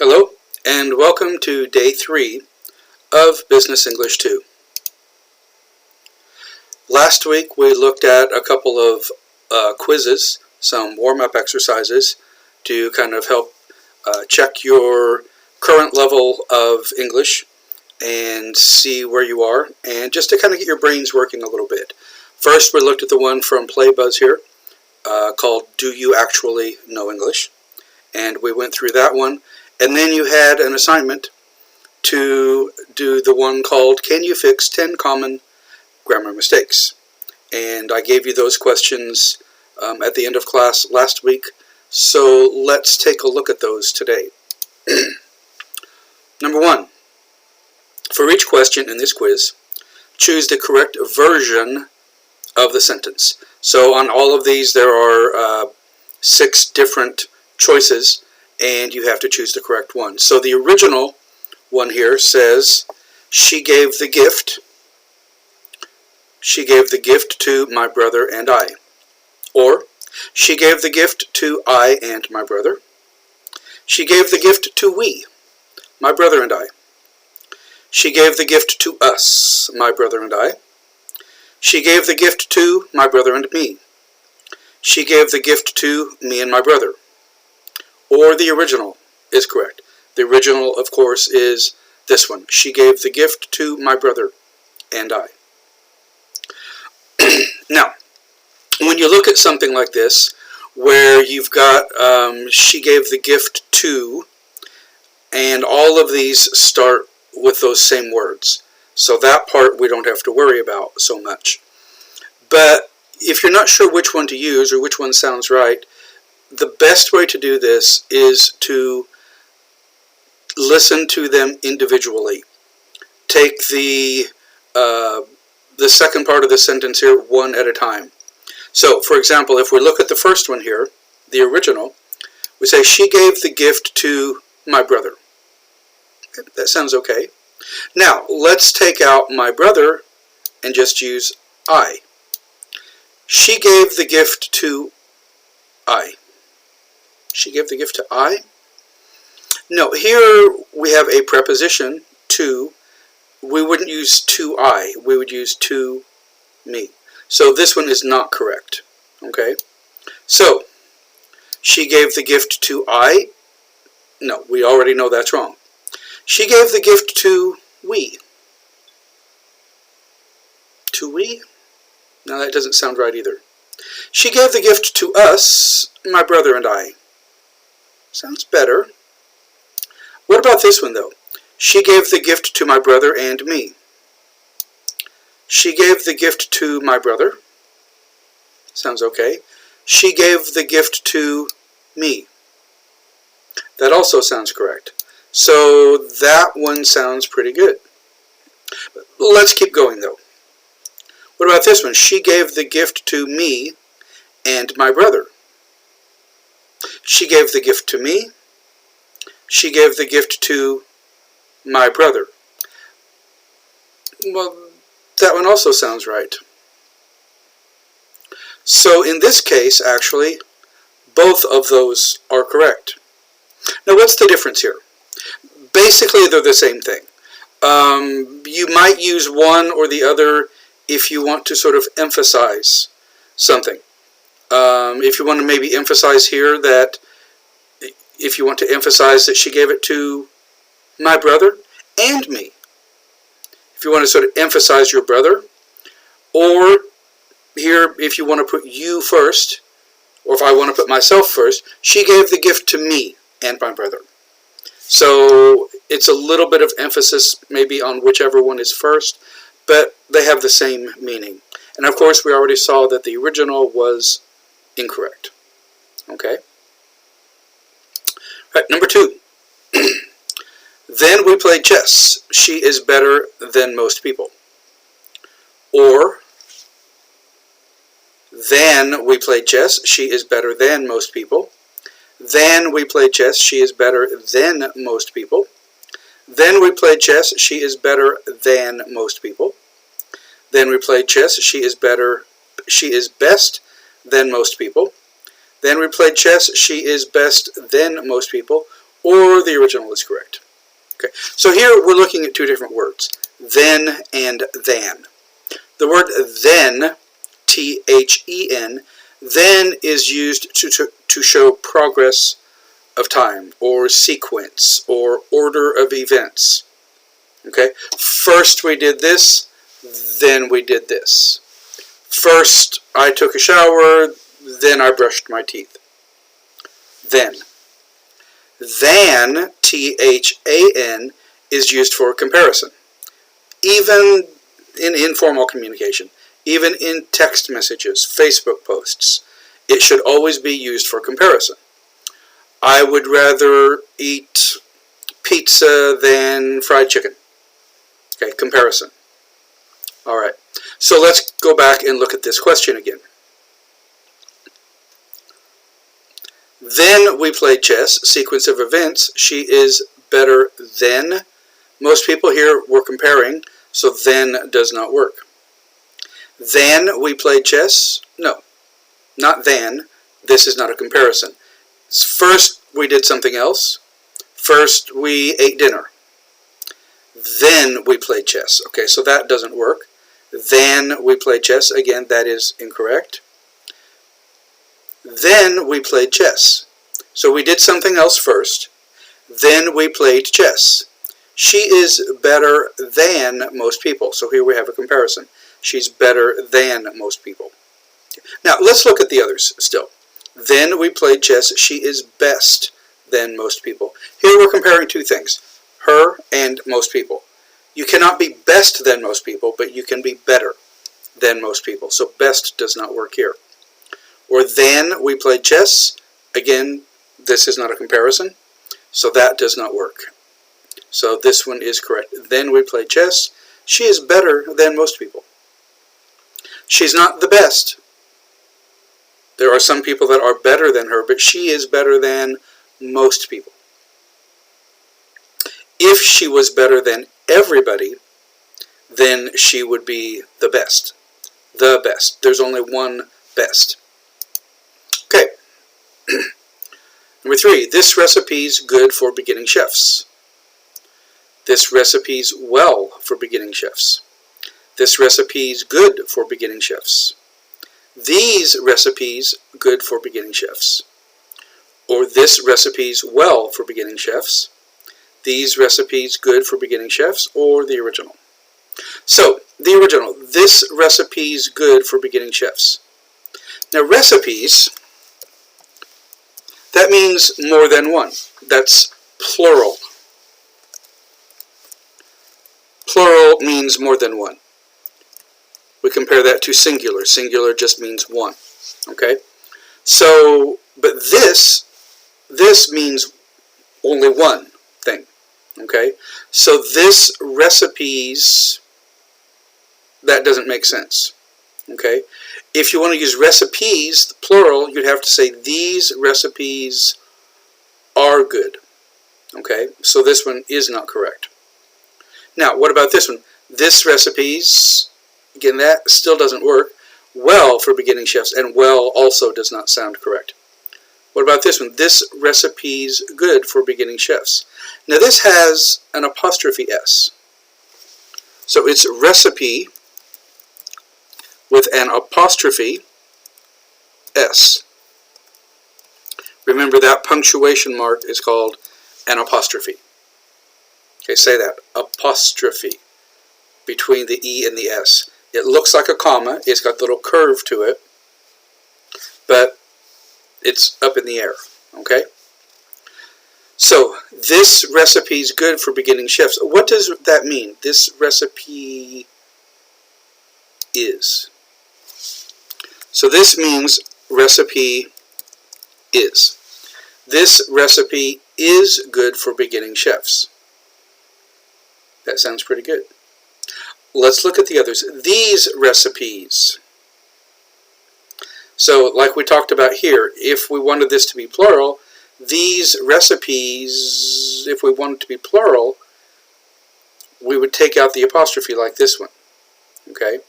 Hello, and welcome to Day 3 of Business English 2. Last week we looked at a couple of quizzes, some warm-up exercises to kind of help check your current level of English and see where you are, and just to kind of get your brains working a little bit. First, we looked at the one from PlayBuzz here called Do You Actually Know English? And we went through that one. And then you had an assignment to do the one called Can You Fix 10 Common Grammar Mistakes? And I gave you those questions at the end of class last week, so let's take a look at those today. Number 1, for each question in this quiz, choose the correct version of the sentence. So on all of these there are 6 different choices, and you have to choose the correct one. So the original one here says, she gave the gift to my brother and I. Or, she gave the gift to I and my brother. She gave the gift to we, my brother and I. She gave the gift to us, my brother and I. She gave the gift to my brother and me. She gave the gift to me and my brother. Or the original is correct. The original, of course, is this one. She gave the gift to my brother and I. Now, when you look at something like this, where you've got she gave the gift to, and all of these start with those same words. So that part we don't have to worry about so much. But if you're not sure which one to use or which one sounds right, the best way to do this is to listen to them individually. Take the second part of the sentence here one at a time. So, for example, if we look at the first one here, the original, we say, she gave the gift to my brother. That sounds okay. Now, let's take out my brother and just use I. She gave the gift to I. She gave the gift to I? No, here we have a preposition, to. We wouldn't use to I. We would use to me. So this one is not correct. Okay? So, she gave the gift to I? No, we already know that's wrong. She gave the gift to we. To we? No, that doesn't sound right either. She gave the gift to us, my brother and I. Sounds better. What about this one, though? She gave the gift to my brother and me. She gave the gift to my brother. Sounds okay. She gave the gift to me. That also sounds correct. So that one sounds pretty good. Let's keep going, though. What about this one? She gave the gift to me and my brother. She gave the gift to me. She gave the gift to my brother. Well, that one also sounds right. So in this case, actually, both of those are correct. Now, what's the difference here? Basically, they're the same thing. You might use one or the other if you want to sort of emphasize something. If you want to maybe emphasize here that, if you want to emphasize that she gave it to my brother and me. If you want to sort of emphasize your brother, or here if you want to put you first, or if I want to put myself first, she gave the gift to me and my brother. So it's a little bit of emphasis maybe on whichever one is first, but they have the same meaning. And of course we already saw that the original was incorrect. Okay? Right, number 2. Then we played chess. She is better than most people. Or, then we played chess. She is better than most people. Then we played chess. She is better than most people. Then we played chess. She is better than most people. Then we played chess. She is best than most people. Then we played chess. She is best than most people. or the original is correct. Okay, so here we're looking at two different words, then and than. The word then, T-H-E-N, then is used to show progress of time, or sequence, or order of events. Okay, first we did this, then we did this. First I took a shower, then I brushed my teeth. Then. Than, T-H-A-N, is used for comparison. Even in informal communication, even in text messages, Facebook posts, it should always be used for comparison. I would rather eat pizza than fried chicken. Okay, comparison. All right, so let's go back and look at this question again. Then we played chess, sequence of events. She is better than most people. Here we're comparing, so then does not work. Then we played chess. No, not then. This is not a comparison. First we did something else. First we ate dinner. Then we played chess. Okay, so that doesn't work. Then we played chess. Again, that is incorrect. Then we played chess. So we did something else first. Then we played chess. She is better than most people. So here we have a comparison. She's better than most people. Now let's look at the others still. Then we played chess. She is best than most people. Here we're comparing two things. Her and most people. You cannot be best than most people, but you can be better than most people. So best does not work here. Or then we played chess. Again, this is not a comparison, so that does not work. So this one is correct. Then we played chess. She is better than most people. She's not the best. There are some people that are better than her, but she is better than most people. If she was better than everybody, then she would be the best. The best. There's only one best. Okay. Number 3, this recipe's good for beginning chefs. This recipe's well for beginning chefs. This recipe's good for beginning chefs. These recipes good for beginning chefs. Or this recipe's well for beginning chefs. These recipes good for beginning chefs, or the original. So, the original, this recipe's good for beginning chefs. Now recipes, that means more than one. That's plural. Plural means more than one. We compare that to singular. Singular just means one. Okay? So, but this means only one thing. Okay? So this recipes, that doesn't make sense. Okay? If you want to use recipes, plural, you'd have to say these recipes are good. Okay? So this one is not correct. Now, what about this one? This recipes, again, that still doesn't work. Well for beginning chefs, and well also does not sound correct. What about this one? This recipe's good for beginning chefs. Now this has an apostrophe S. So it's recipe with an apostrophe S. Remember that punctuation mark is called an apostrophe. Okay, say that. Apostrophe between the E and the S. It looks like a comma. It's got a little curve to it, but it's up in the air. Okay? So, this recipe is good for beginning chefs. What does that mean? This recipe is. So this means recipe is. This recipe is good for beginning chefs. That sounds pretty good. Let's look at the others. These recipes. So, like we talked about here, if we wanted this to be plural, these recipes, if we want it to be plural, we would take out the apostrophe like this one. Okay?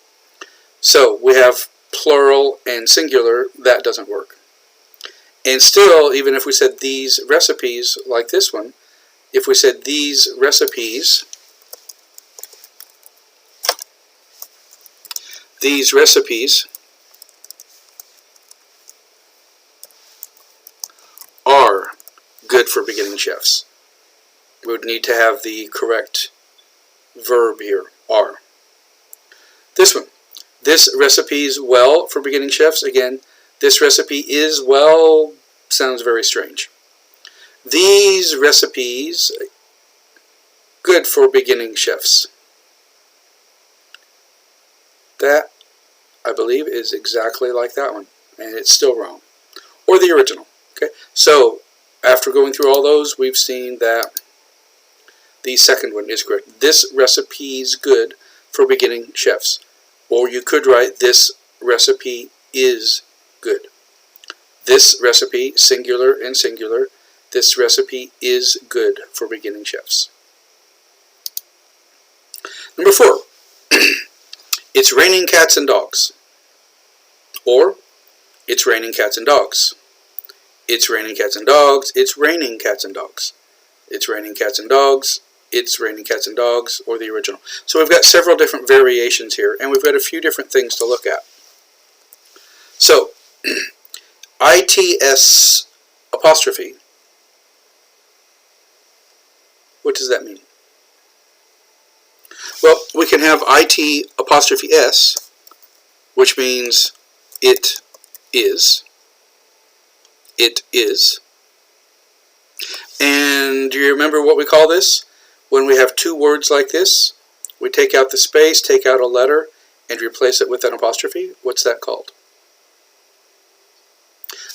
So, we have plural and singular. That doesn't work. And still, even if we said these recipes, like this one, if we said these recipes are good for beginning chefs, we would need to have the correct verb here, are. This one, this recipe's well for beginning chefs. Again, this recipe is well sounds very strange. These recipes good for beginning chefs. That, I believe, is exactly like that one, and it's still wrong, or the original. Okay, so after going through all those, we've seen that the second one is correct. This recipe's good for beginning chefs. Or you could write, this recipe is good. This recipe, singular and singular, this recipe is good for beginning chefs. Number 4, it's raining cats and dogs. Or, it's raining cats and dogs. It's raining cats and dogs. It's raining cats and dogs. It's raining cats and dogs. It's raining cats and dogs, or the original. So we've got several different variations here, and we've got a few different things to look at. So, ITS apostrophe, what does that mean? Well, we can have IT apostrophe S, which means it is. It is. And do you remember what we call this? When we have two words like this, we take out the space, take out a letter, and replace it with an apostrophe. What's that called?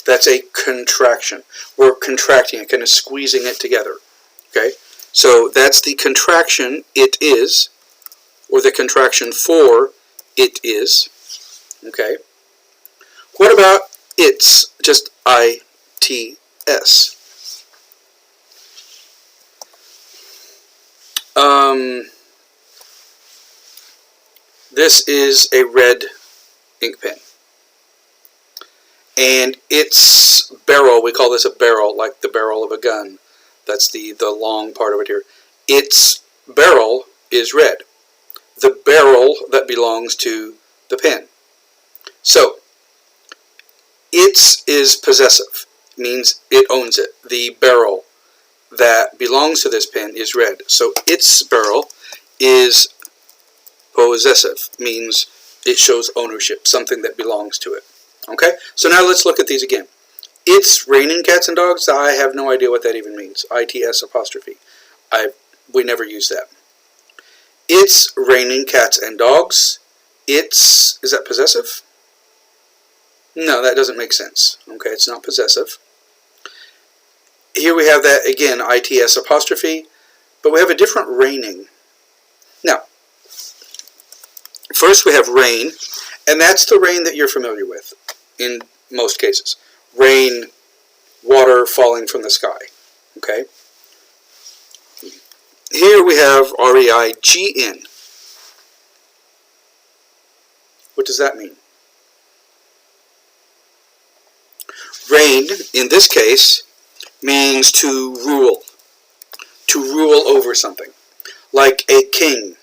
That's a contraction. We're contracting it, kind of squeezing it together. Okay? So that's the contraction, it is, or the contraction for it is. Okay? What about it's, just I-T-S? This is a red ink pen. And its barrel, we call this a barrel, like the barrel of a gun. That's the long part of it here. Its barrel is red. The barrel that belongs to the pen. So, its is possessive. Means it owns it. The barrel that belongs to this pen is red. So its barrel is possessive, means it shows ownership, something that belongs to it. Okay, so now let's look at these again. It's raining cats and dogs. I have no idea what that even means. ITS apostrophe. We never use that. It's raining cats and dogs. It's, is that possessive? No, that doesn't make sense. Okay, it's not possessive. Here we have that again, ITS apostrophe, but we have a different raining. Now, first we have rain, and that's the rain that you're familiar with in most cases. Rain, water falling from the sky. Okay? Here we have R-E-I-G-N. What does that mean? Reign, in this case, means to rule over something. Like a king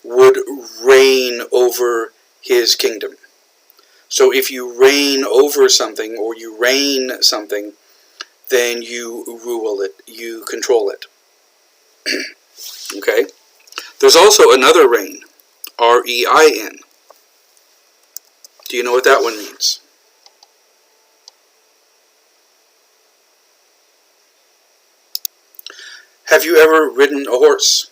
would reign over his kingdom. So if you reign over something, or you reign something, then you rule it, you control it. Okay? There's also another reign, R-E-I-N. Do you know what that one means? Have you ever ridden a horse?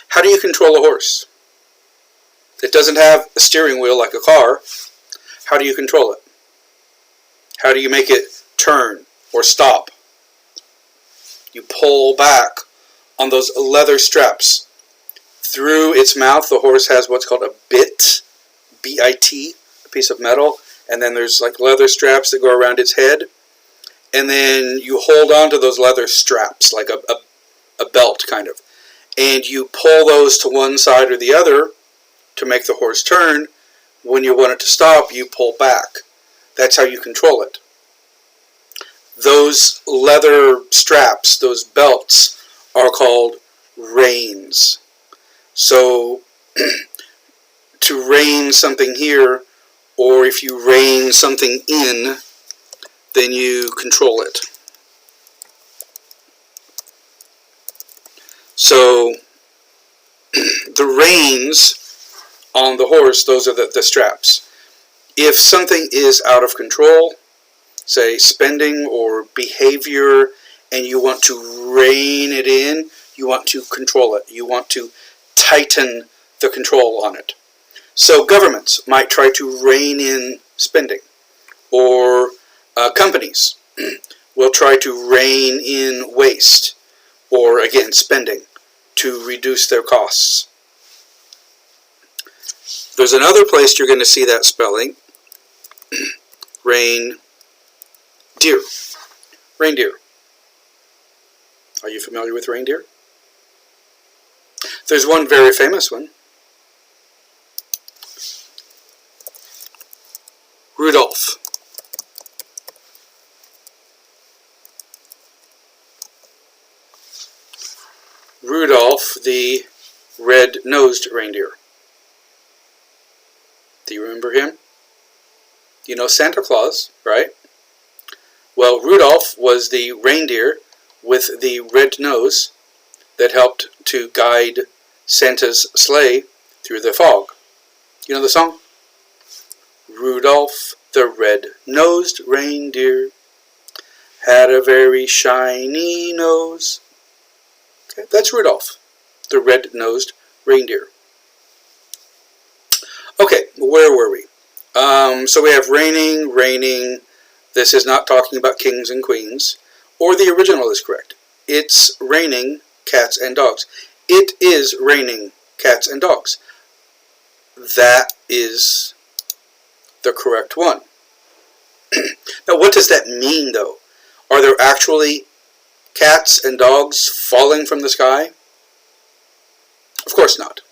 How do you control a horse? It doesn't have a steering wheel like a car. How do you control it? How do you make it turn or stop? You pull back on those leather straps. Through its mouth, the horse has what's called a bit, B-I-T, a piece of metal, and then there's like leather straps that go around its head. And then you hold on to those leather straps, like a belt, kind of. And you pull those to one side or the other to make the horse turn. When you want it to stop, you pull back. That's how you control it. those leather straps, those belts, are called reins. So to rein something here, or if you rein something in, then you control it. So the reins on the horse, those are the straps. If something is out of control, say spending or behavior, and you want to rein it in, you want to control it, you want to tighten the control on it. So governments might try to rein in spending, or companies will try to rein in waste, or again spending, to reduce their costs. There's another place you're going to see that spelling, reindeer. Reindeer. Are you familiar with reindeer? There's one very famous one. Rudolph. Rudolph the red-nosed reindeer. Do you remember him? You know Santa Claus, right? Well, Rudolph was the reindeer with the red nose that helped to guide Santa's sleigh through the fog. You know the song? Rudolph the red-nosed reindeer had a very shiny nose. Okay, that's Rudolph, the red-nosed reindeer. Okay, where were we? So we have reigning. This is not talking about kings and queens, or the original is correct. It's raining cats and dogs. It is raining cats and dogs. That is the correct one. Now, what does that mean, though? Are there actually cats and dogs falling from the sky? Of course not.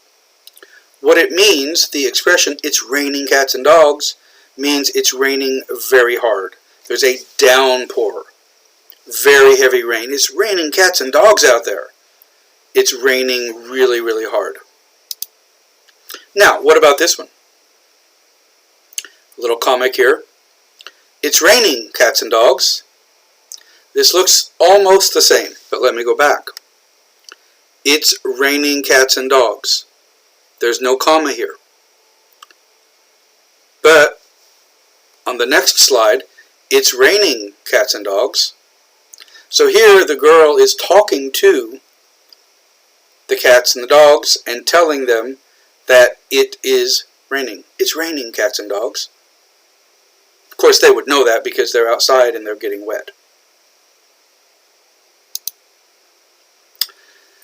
What it means, the expression, it's raining cats and dogs, means it's raining very hard. There's a downpour. Very heavy rain. It's raining cats and dogs out there. It's raining really, really hard. Now, what about this one? A little comic here. It's raining cats and dogs. This looks almost the same, but let me go back. It's raining cats and dogs. There's no comma here. But on the next slide, it's raining cats and dogs. So here the girl is talking to the cats and the dogs and telling them that it is raining. It's raining cats and dogs. Of course, they would know that because they're outside and they're getting wet.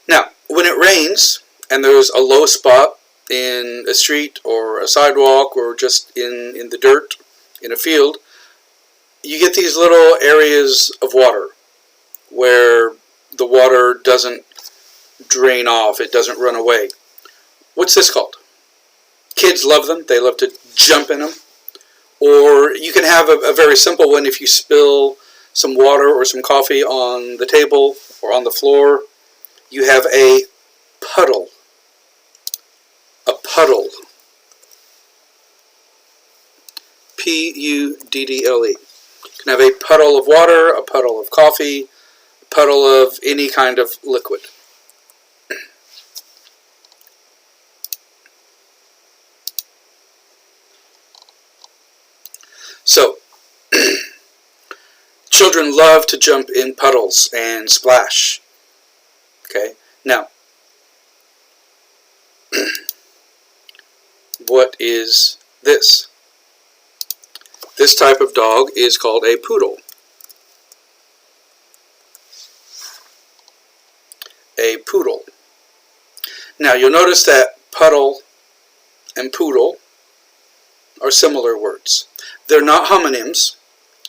Now, when it rains and there's a low spot in a street or a sidewalk or just in the dirt in a field, you get these little areas of water where the water doesn't drain off, it doesn't run away. What's this called? Kids love them. They love to jump in them. Or you can have a very simple one. If you spill some water or some coffee on the table or on the floor, you have a puddle. A puddle. P-U-D-D-L-E. You can have a puddle of water, a puddle of coffee, a puddle of any kind of liquid. So, children love to jump in puddles and splash. Okay, now, what is this? This type of dog is called a poodle. A poodle. Now, you'll notice that puddle and poodle are similar words. They're not homonyms.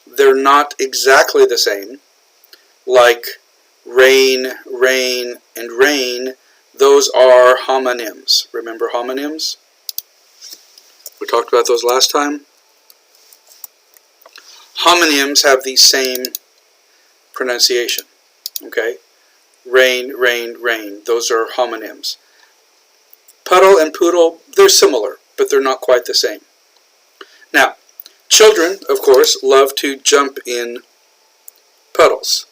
They're not exactly the same. Like rain, and rain, those are homonyms. Remember homonyms? We talked about those last time. Homonyms have the same pronunciation. Okay? Rain, rain, rain. Those are homonyms. Puddle and poodle, they're similar, but they're not quite the same. Now, children, of course, love to jump in puddles.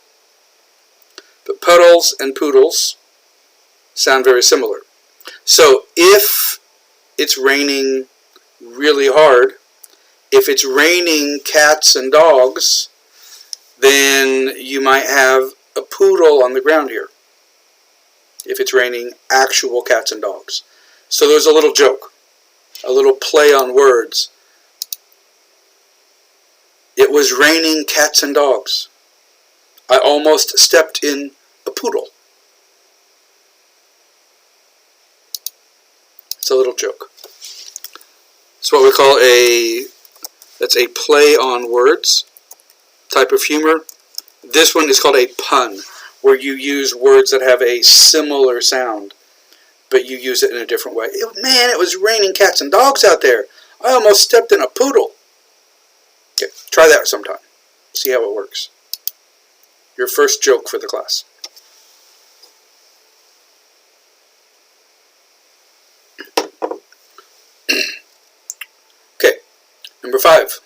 But puddles and poodles sound very similar. So if it's raining really hard, if it's raining cats and dogs, then you might have a poodle on the ground here. If it's raining actual cats and dogs. So there's a little joke, a little play on words. It was raining cats and dogs. I almost stepped in a poodle. It's a little joke. It's what we call that's a play on words type of humor. This one is called a pun, where you use words that have a similar sound, but you use it in a different way. Man, it was raining cats and dogs out there. I almost stepped in a poodle. Okay, try that sometime. See how it works. Your first joke for the class. Okay, number 5.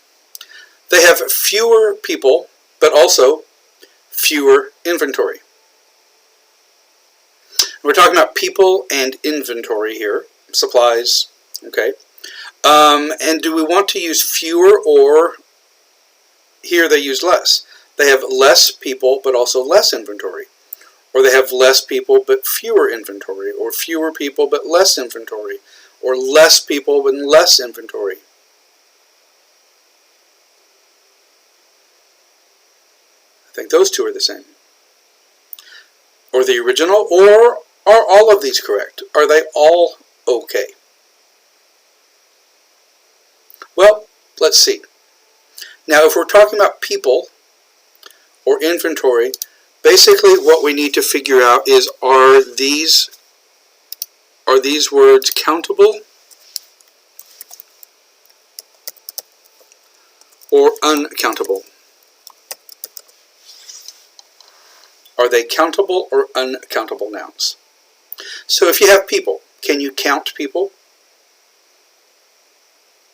They have fewer people, but also fewer inventory. We're talking about people and inventory here, supplies, okay? And do we want to use fewer, or here they use less? They have less people but also less inventory. Or they have less people but fewer inventory, or fewer people but less inventory, or less people but less inventory. I think those two are the same. Or the original, or are all of these correct? Are they all okay? Well, let's see. Now, if we're talking about people or inventory, basically what we need to figure out is, are these words countable or uncountable? Are they countable or uncountable nouns? So if you have people, can you count people?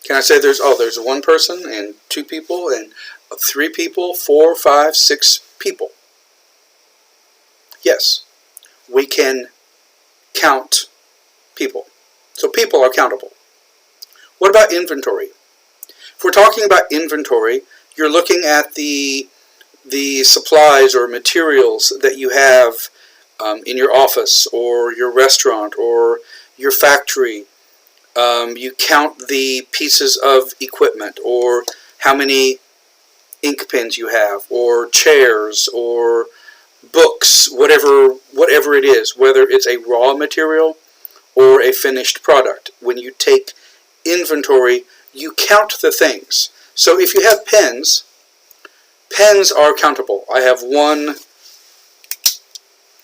Can I say there's 1 person and 2 people and 3 people, 4, 5, 6 people? Yes, we can count people. So people are countable. What about inventory? If we're talking about inventory, you're looking at the supplies or materials that you have in your office or your restaurant or your factory. You count the pieces of equipment, or how many ink pens you have, or chairs, or books, whatever it is, whether it's a raw material or a finished product. When you take inventory, you count the things. So if you have pens, pens are countable. I have 1,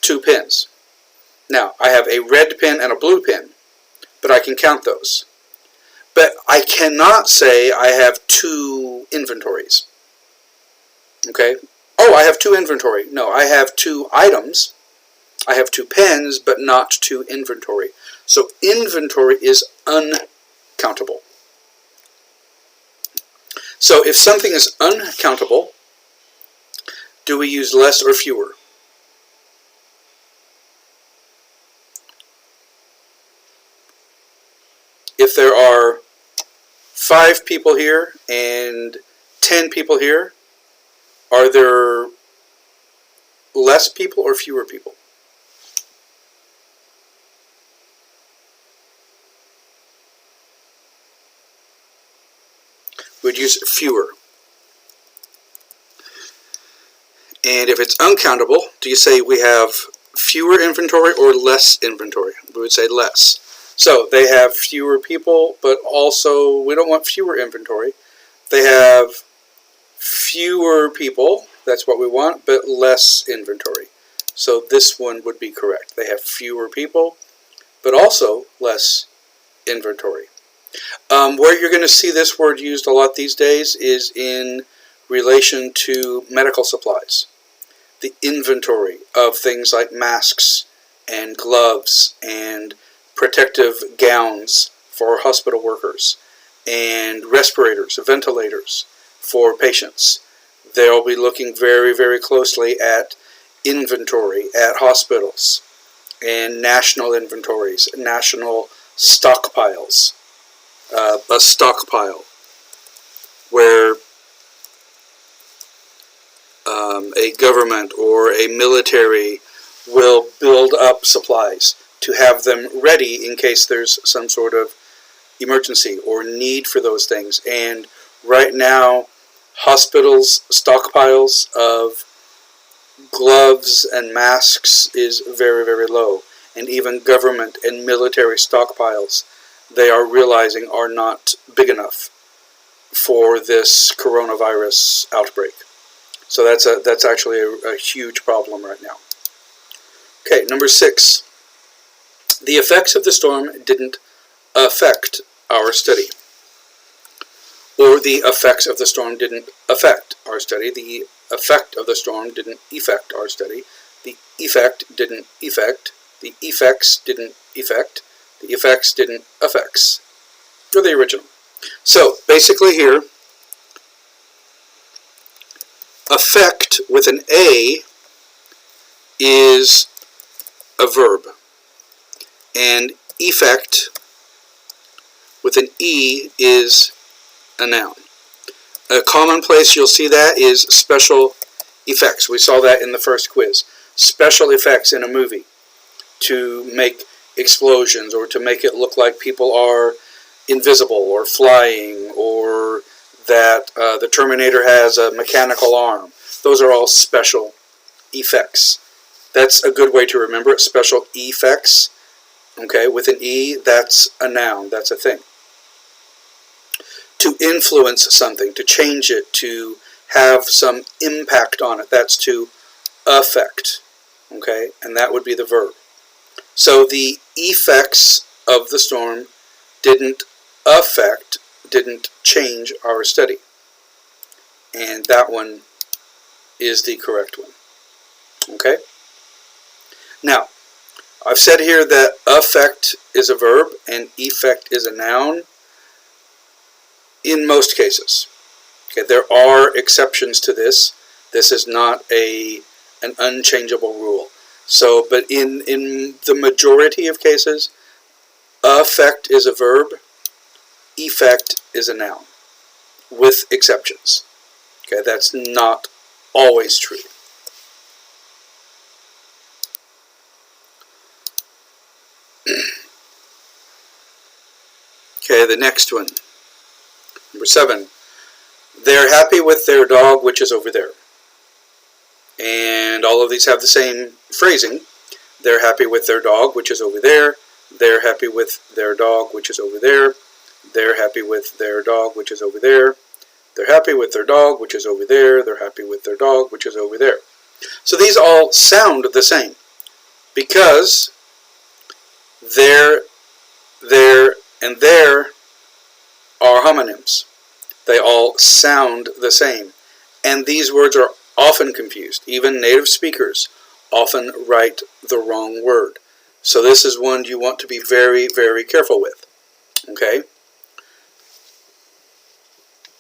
2 pens. Now, I have a red pen and a blue pen, but I can count those. But I cannot say I have 2 inventories. Okay? Oh, I have 2 inventory. No, I have 2 items. I have 2 pens, but not 2 inventory. So inventory is uncountable. So if something is uncountable, do we use less or fewer? If there are 5 people here and 10 people here, are there less people or fewer people? We'd use fewer. And if it's uncountable, do you say we have fewer inventory or less inventory? We would say less. So they have fewer people, but also we don't want fewer inventory. They have fewer people, that's what we want, but less inventory. So this one would be correct. They have fewer people, but also less inventory. Where you're going to see this word used a lot these days is in relation to medical supplies. the inventory of things like masks and gloves and protective gowns for hospital workers and respirators, ventilators for patients. They'll be looking very, very closely at inventory at hospitals and national inventories, national stockpiles. A stockpile where a government or a military will build up supplies to have them ready in case there's some sort of emergency or need for those things. And right now, hospitals' stockpiles of gloves and masks is very, very low. And even government and military stockpiles, they are realizing, are not big enough for this coronavirus outbreak. So that's actually a huge problem right now. Okay, number 6. The effects of the storm didn't affect our study. Or the effects of the storm didn't affect our study. The effect of the storm didn't affect our study. The effect didn't affect. The effects didn't affect. The effects didn't affect. Or the original. So, basically here, affect with an A is a verb. And effect with an E is a noun. A common place you'll see that is special effects. We saw that in the first quiz. Special effects in a movie to make explosions or to make it look like people are invisible or flying, or that the Terminator has a mechanical arm. Those are all special effects. That's a good way to remember it, special effects. Okay, with an E, that's a noun, that's a thing. To influence something, to change it, to have some impact on it, that's to affect. Okay, and that would be the verb. So the effects of the storm didn't affect, didn't change our study. And that one is the correct one. Okay? Now, I've said here that affect is a verb and effect is a noun in most cases. Okay, there are exceptions to this. This is not an unchangeable rule. So, but in the majority of cases, affect is a verb, effect is a noun, with exceptions. Okay, that's not always true. Okay, the next one. Number 7. They're happy with their dog, which is over there. And all of these have the same phrasing. They're happy with their dog, which is over there. They're happy with their dog, which is over there. They're happy with their dog, which is over there. They're happy with their dog, which is over there. They're happy with their dog, which is over there. So these all sound the same because there, and there are homonyms. They all sound the same. And these words are often confused. Even native speakers often write the wrong word. So this is one you want to be very, very careful with. Okay?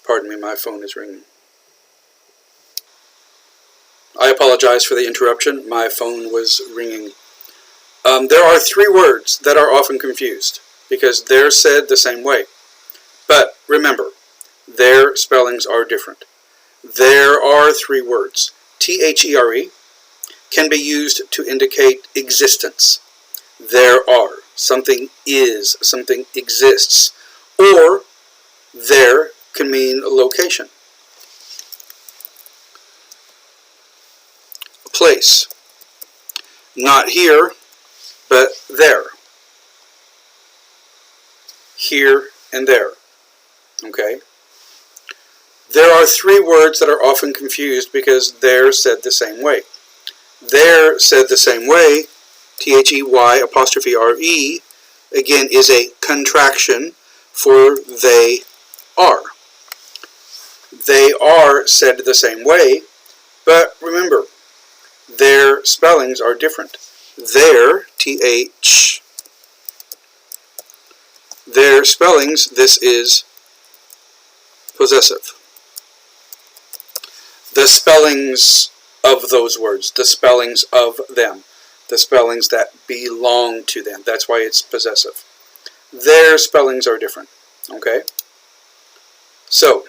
Pardon me, my phone is ringing. I apologize for the interruption. My phone was ringing. There are 3 words that are often confused because they're said the same way. But remember, their spellings are different. There are 3 words. T-H-E-R-E can be used to indicate existence. There are. Something is. Something exists. Or there can mean location. Place. Not here, but there. Here and there. Okay? There are 3 words that are often confused because they're said the same way. They're said the same way, They', again, is a contraction for they are. They are said the same way, but remember, Their spellings are different. Their, T-H, their spellings, this is possessive. The spellings of those words, the spellings of them, the spellings that belong to them. That's why it's possessive. Their spellings are different. Okay? So,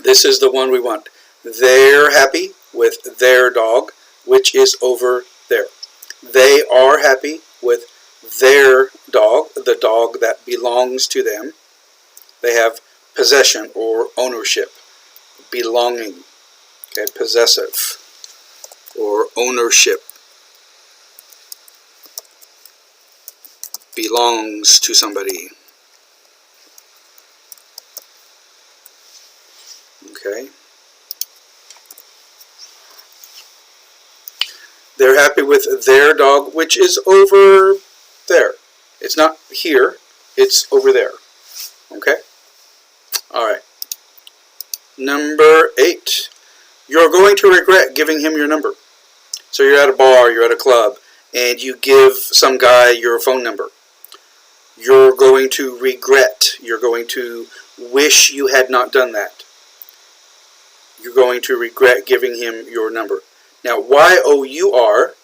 this is the one we want. They're happy with their dog, which is over there. They are happy with their dog, the dog that belongs to them. They have possession or ownership, belonging, okay, possessive or ownership, belongs to somebody. Okay. They're happy with their dog, which is over there. It's not here, it's over there. Okay? Alright. Number 8. You're going to regret giving him your number. So you're at a bar, you're at a club, and you give some guy your phone number. You're going to regret. You're going to wish you had not done that. You're going to regret giving him your number. Now, Y-O-U-R,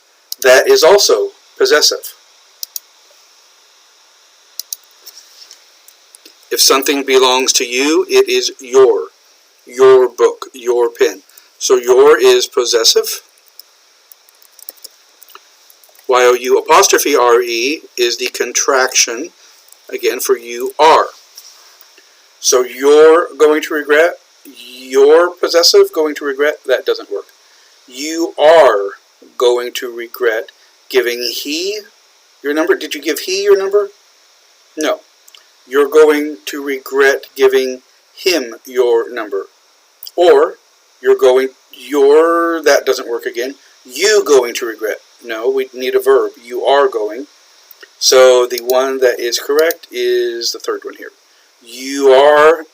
that is also possessive. If something belongs to you, it is your book, your pen. So your is possessive. Y-O-U apostrophe R-E is the contraction, again, for you are. So you're going to regret, you're possessive, going to regret, that doesn't work. You are going to regret giving he your number. Did you give he your number? No. You're going to regret giving him your number. Or that doesn't work again. You going to regret. No, we need a verb. You are going. So the one that is correct is the third one here. You're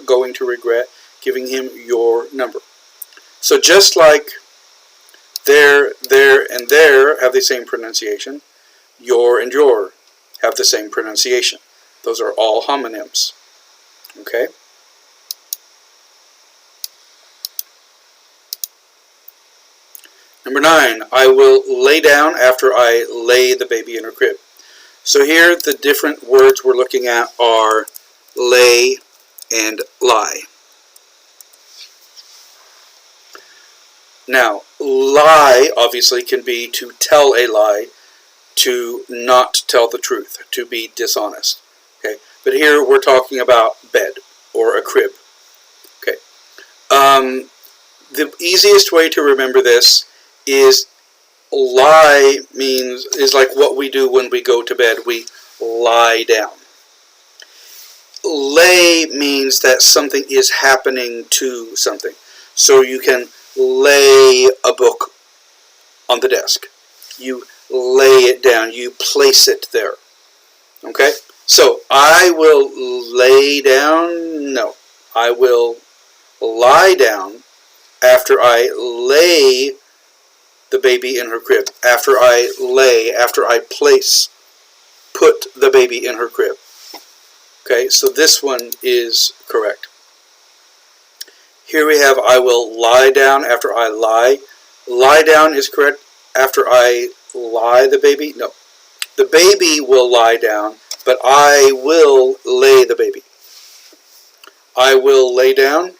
going to regret giving him your number. So just like there, and there have the same pronunciation, your and your have the same pronunciation. Those are all homonyms. Okay? Number 9, I will lay down after I lay the baby in her crib. So here the different words we're looking at are lay and lie. Now, lie obviously can be to tell a lie, to not tell the truth, to be dishonest. Okay, but here we're talking about bed or a crib. Okay, the easiest way to remember this is lie is like what we do when we go to bed. We lie down. Lay means that something is happening to something. So you can lay a book on the desk. You lay it down. You place it there. Okay? So, I will lay down. No. I will lie down after I lay the baby in her crib. After I put the baby in her crib. Okay? So this one is correct. Here we have, I will lie down after I lie. Lie down is correct. After I lie the baby? No. The baby will lie down, but I will lay the baby. I will lay down.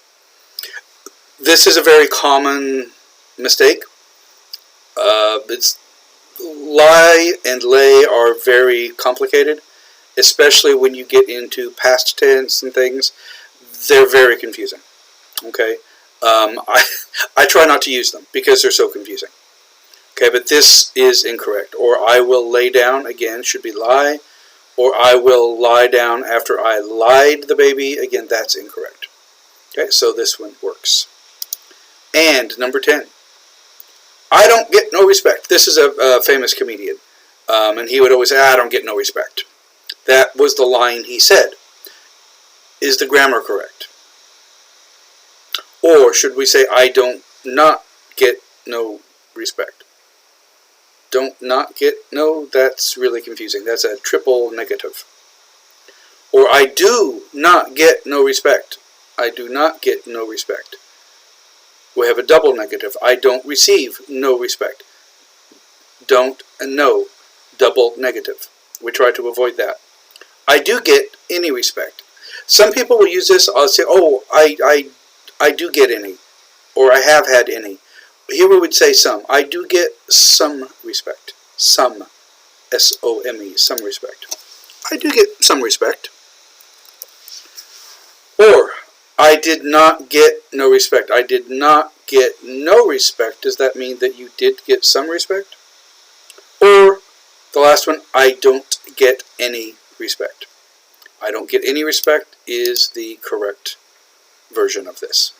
This is a very common mistake. Lie and lay are very complicated, especially when you get into past tense and things. They're very confusing. Okay, I try not to use them because they're so confusing. Okay, but this is incorrect. Or I will lay down, again, should be lie. Or I will lie down after I lied the baby, again, that's incorrect. Okay, so this one works. And number 10, I don't get no respect. This is a famous comedian, and he would always say, I don't get no respect. That was the line he said. Is the grammar correct? Or should we say, I don't not get no respect? Don't not get no? That's really confusing. That's a triple negative. Or I do not get no respect. I do not get no respect. We have a double negative. I don't receive no respect. Don't and no. Double negative. We try to avoid that. I do get any respect. Some people will use this. I'll say, oh, I do get any. Or I have had any. Here we would say some. I do get some respect. Some. S-O-M-E. Some respect. I do get some respect. Or, I did not get no respect. I did not get no respect. Does that mean that you did get some respect? Or, the last one, I don't get any respect. I don't get any respect is the correct version of this.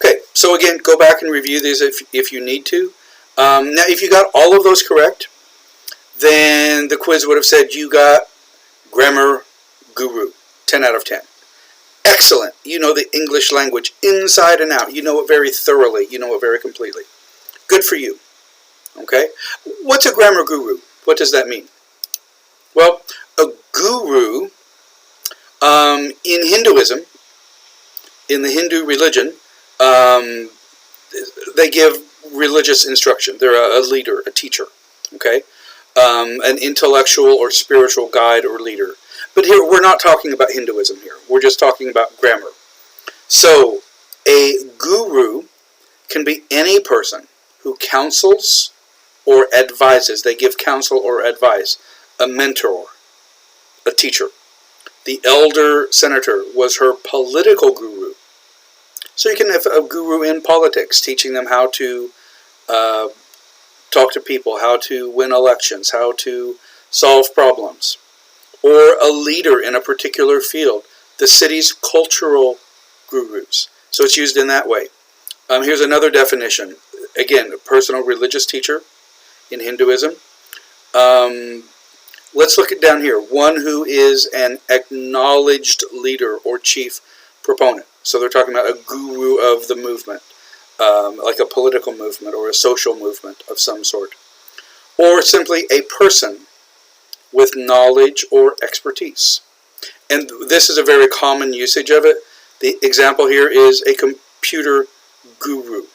Okay, so again, go back and review these if you need to. Now, if you got all of those correct, then the quiz would have said you got grammar guru, 10 out of 10. Excellent. You know the English language inside and out. You know it very thoroughly. You know it very completely. Good for you. Okay? What's a grammar guru? What does that mean? Well, a guru, in Hinduism, in the Hindu religion, they give religious instruction. They're a leader, a teacher. Okay? An intellectual or spiritual guide or leader. But here, we're not talking about Hinduism here. We're just talking about grammar. So, a guru can be any person who counsels or advises. They give counsel or advice. A mentor, a teacher. The elder senator was her political guru. So you can have a guru in politics, teaching them how to talk to people, how to win elections, how to solve problems. Or a leader in a particular field, the city's cultural gurus. So it's used in that way. Here's another definition. Again, a personal religious teacher in Hinduism. Let's look at down here. One who is an acknowledged leader or chief proponent. So they're talking about a guru of the movement, like a political movement or a social movement of some sort. Or simply a person with knowledge or expertise. And this is a very common usage of it. The example here is a computer guru.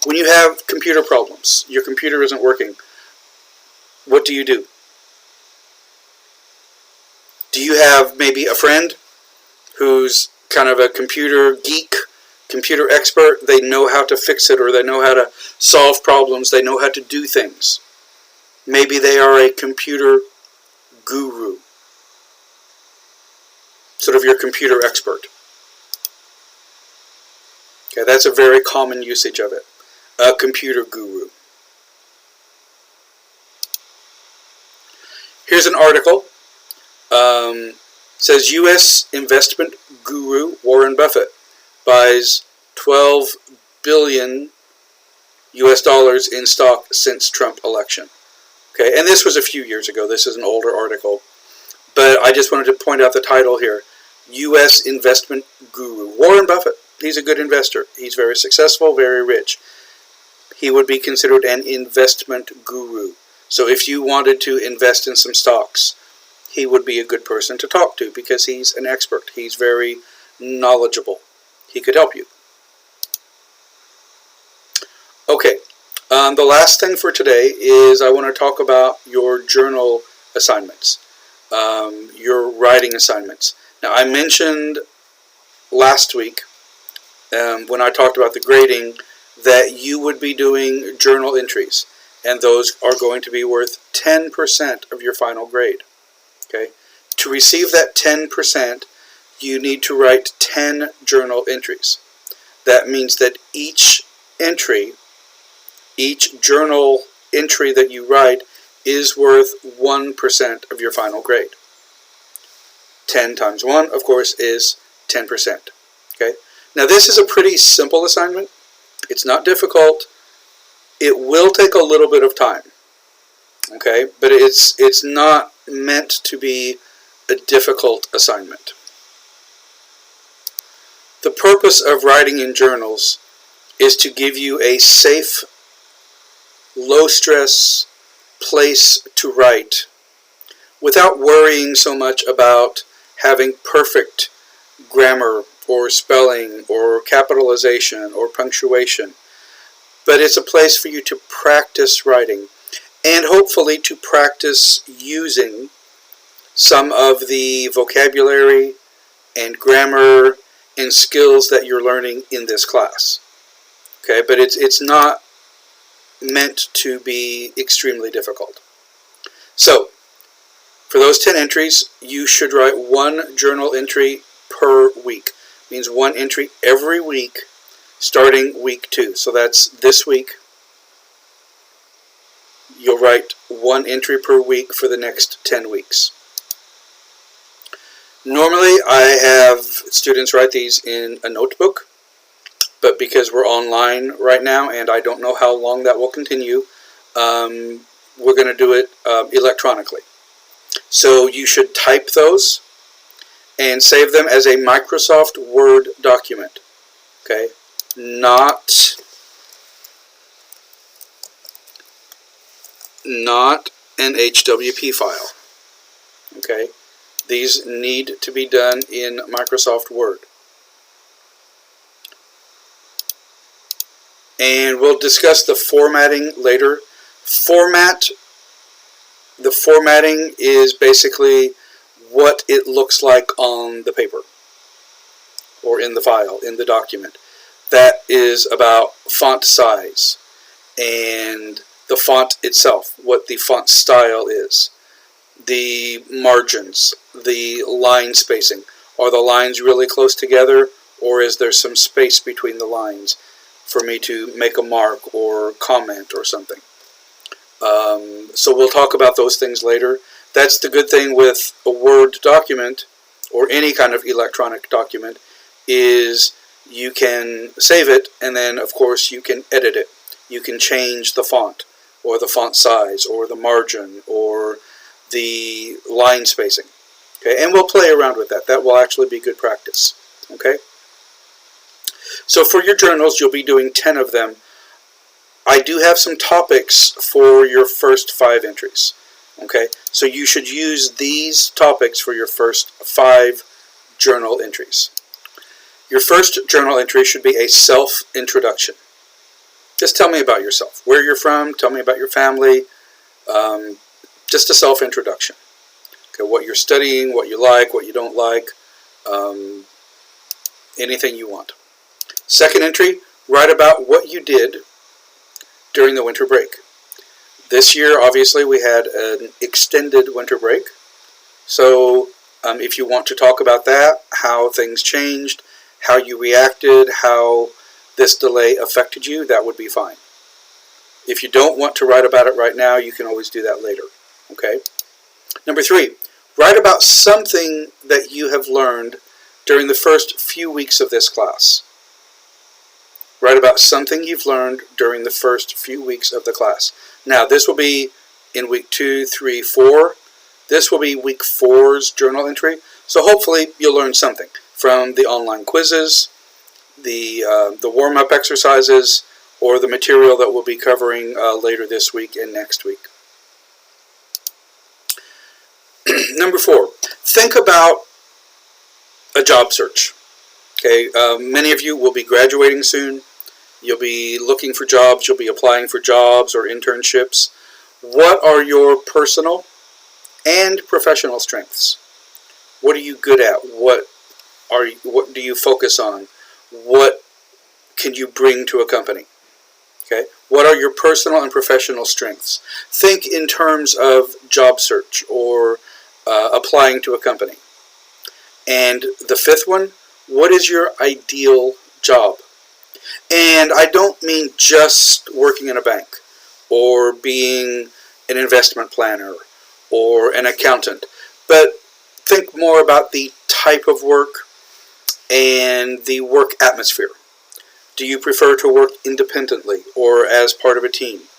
When you have computer problems, your computer isn't working, what do? Do you have maybe a friend who's kind of a computer geek, computer expert? They know how to fix it, or they know how to solve problems, they know how to do things. Maybe they are a computer guru, sort of your computer expert. Okay, that's a very common usage of it. A computer guru. Here's an article. Says U.S. investment guru Warren Buffett buys $12 billion US in stock since Trump election. Okay, and this was a few years ago. This is an older article. But I just wanted to point out the title here. U.S. investment guru. Warren Buffett. He's a good investor. He's very successful, very rich. He would be considered an investment guru. So if you wanted to invest in some stocks, he would be a good person to talk to because he's an expert. He's very knowledgeable. He could help you. Okay. The last thing for today is I want to talk about your journal assignments, your writing assignments. Now, I mentioned last week when I talked about the grading that you would be doing journal entries, and those are going to be worth 10% of your final grade. Okay? To receive that 10%, you need to write 10 journal entries. That means that each journal entry that you write is worth 1% of your final grade. 10 times 1, of course, is 10%. Okay? Now, this is a pretty simple assignment. It's not difficult. It will take a little bit of time. Okay? But it's not meant to be a difficult assignment. The purpose of writing in journals is to give you a safe, low-stress place to write without worrying so much about having perfect grammar or spelling or capitalization or punctuation. But it's a place for you to practice writing and hopefully to practice using some of the vocabulary and grammar and skills that you're learning in this class. Okay, but it's not meant to be extremely difficult. So, for those 10 entries, you should write one journal entry per week. It means one entry every week, starting week 2. So that's this week. You'll write one entry per week for the next 10 weeks. Normally, I have students write these in a notebook, but because we're online right now and I don't know how long that will continue, we're going to do it electronically. So you should type those and save them as a Microsoft Word document. Okay, not an HWP file. Okay, these need to be done in Microsoft Word. And we'll discuss the formatting later. The formatting is basically what it looks like on the paper or in the file, in the document. That is about font size and the font itself, what the font style is, the margins, the line spacing. Are the lines really close together, or is there some space between the lines for me to make a mark or comment or something? So we'll talk about those things later. That's the good thing with a Word document or any kind of electronic document, is you can save it and then of course you can edit it. You can change the font or the font size or the margin or the line spacing. Okay, and we'll play around with that. That will actually be good practice. Okay? So for your journals, you'll be doing 10 of them. I do have some topics for your first 5 entries. Okay, so you should use these topics for your first 5 journal entries. Your first journal entry should be a self-introduction. Just tell me about yourself, where you're from, tell me about your family, just a self-introduction. Okay, what you're studying, what you like, what you don't like, anything you want. Second entry, write about what you did during the winter break. This year, obviously, we had an extended winter break. So if you want to talk about that, how things changed, how you reacted, how this delay affected you, that would be fine. If you don't want to write about it right now, you can always do that later. Okay? Number 3, write about something that you have learned during the first few weeks of this class. Write about something you've learned during the first few weeks of the class. Now, this will be in week 2, 3, 4. This will be week 4's journal entry. So hopefully you'll learn something from the online quizzes, the warm-up exercises, or the material that we'll be covering later this week and next week. Number 4, think about a job search. Okay, many of you will be graduating soon. You'll be looking for jobs. You'll be applying for jobs or internships. What are your personal and professional strengths? What are you good at? What do you focus on? What can you bring to a company? Okay, what are your personal and professional strengths? Think in terms of job search or applying to a company. And the 5th one, what is your ideal job? And I don't mean just working in a bank or being an investment planner or an accountant, but think more about the type of work and the work atmosphere. Do you prefer to work independently or as part of a team?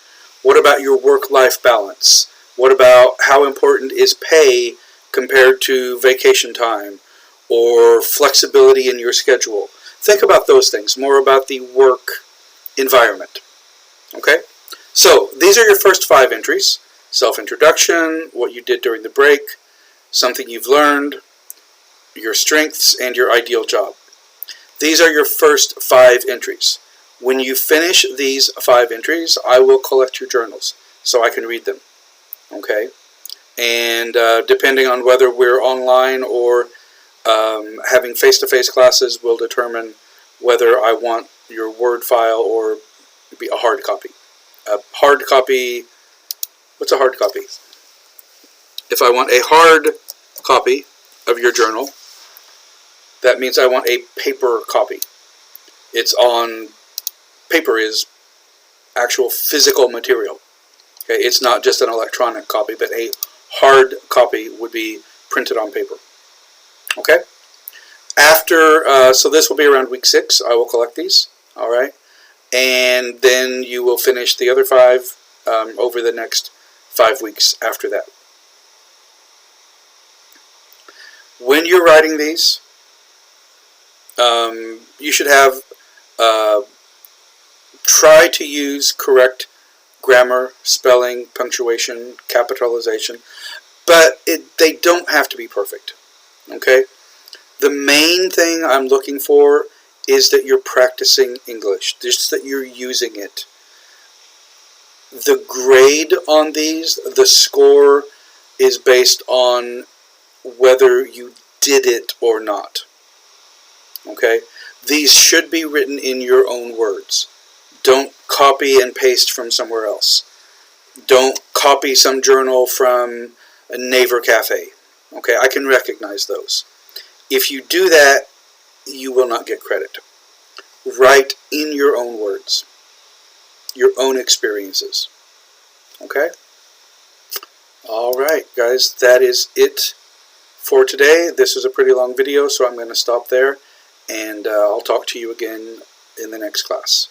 What about your work-life balance? What about how important is pay compared to vacation time or flexibility in your schedule? think about those things, more about the work environment. Okay? So, these are your first 5 entries. Self-introduction, what you did during the break, something you've learned, your strengths, and your ideal job. These are your first 5 entries. When you finish these 5 entries, I will collect your journals so I can read them. Okay? And depending on whether we're online or having face-to-face classes will determine whether I want your Word file or be a hard copy. A hard copy, what's a hard copy? If I want a hard copy of your journal, that means I want a paper copy. It's on, paper is actual physical material. Okay, it's not just an electronic copy, but a hard copy would be printed on paper. Okay? After, so this will be around week 6, I will collect these, all right? And then you will finish the other 5 over the next 5 weeks after that. When you're writing these, you should have, try to use correct grammar, spelling, punctuation, capitalization, but they don't have to be perfect, okay? The main thing I'm looking for is that you're practicing English, just that you're using it. The grade on these, the score, is based on whether you did it or not. Okay? These should be written in your own words. Don't copy and paste from somewhere else. Don't copy some journal from a Naver Cafe. Okay? I can recognize those. If you do that, you will not get credit. Write in your own words, your own experiences. Okay? Alright, guys, that is it for today. This is a pretty long video, so I'm going to stop there, and I'll talk to you again in the next class.